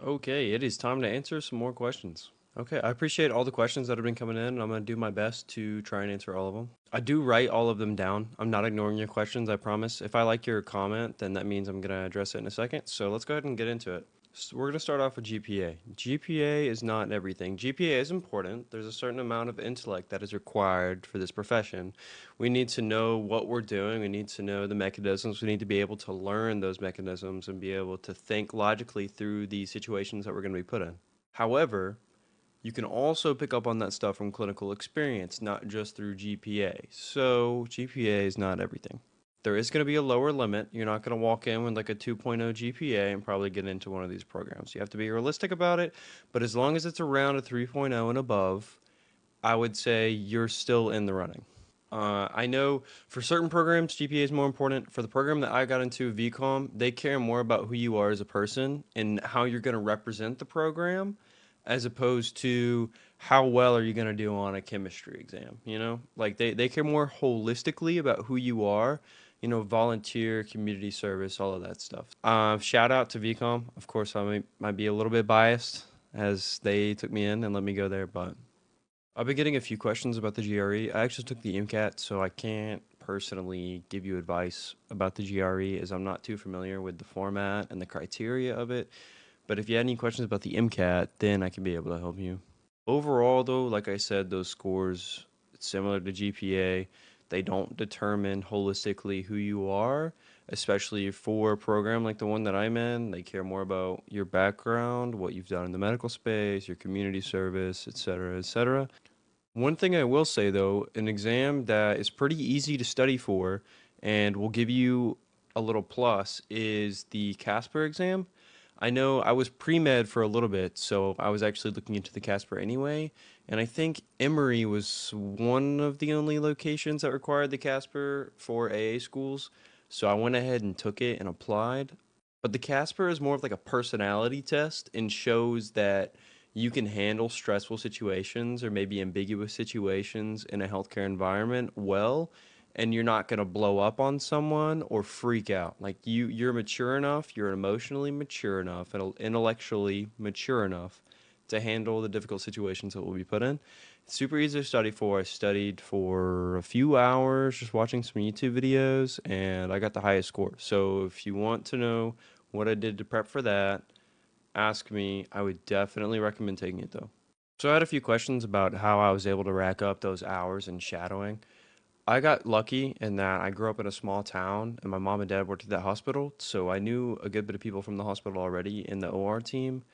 Okay, it is time to answer some more questions. Okay, I appreciate all the questions that have been coming in, and I'm going to do my best to try and answer all of them. I do write all of them down. I'm not ignoring your questions, I promise. If I like your comment, then that means I'm going to address it in a second. So let's go ahead and get into it. So we're going to start off with GPA. GPA is not everything. GPA is important. There's a certain amount of intellect that is required for this profession. We need to know what we're doing. We need to know the mechanisms. We need to be able to learn those mechanisms and be able to think logically through the situations that we're going to be put in. However, you can also pick up on that stuff from clinical experience, not just through GPA. So, GPA is not everything. There is going to be a lower limit. You're not going to walk in with like a 2.0 GPA and probably get into one of these programs. You have to be realistic about it, but as long as it's around a 3.0 and above, I would say you're still in the running. I know for certain programs, GPA is more important. For the program that I got into, VCOM, they care more about who you are as a person and how you're going to represent the program, as opposed to how well are you going to do on a chemistry exam. Like they care more holistically about who you are. Volunteer, community service, all of that stuff. Shout out to VCOM. Of course, I might be a little bit biased as they took me in and let me go there, but I've been getting a few questions about the GRE. I actually took the MCAT, so I can't personally give you advice about the GRE as I'm not too familiar with the format and the criteria of it. But if you had any questions about the MCAT, then I can be able to help you. Overall, though, like I said, those scores, similar to GPA, they don't determine holistically who you are, especially for a program like the one that I'm in. They care more about your background, what you've done in the medical space, your community service, etc., etc. One thing I will say though, an exam that is pretty easy to study for and will give you a little plus is the Casper exam. I know I was pre-med for a little bit, so I was actually looking into the Casper anyway, and I think Emory was one of the only locations that required the Casper for AA schools, so I went ahead and took it and applied. But the Casper is more of like a personality test and shows that you can handle stressful situations or maybe ambiguous situations in a healthcare environment well, and you're not going to blow up on someone or freak out. Like you're mature enough, you're emotionally mature enough and intellectually mature enough to handle the difficult situations that will be put in. It's super easy to study for. I studied for a few hours just watching some YouTube videos and I got the highest score. So if you want to know what I did to prep for that, ask me. I would definitely recommend taking it though. So I had a few questions about how I was able to rack up those hours in shadowing. I got lucky in that I grew up in a small town and my mom and dad worked at that hospital, so I knew a good bit of people from the hospital already in the OR team.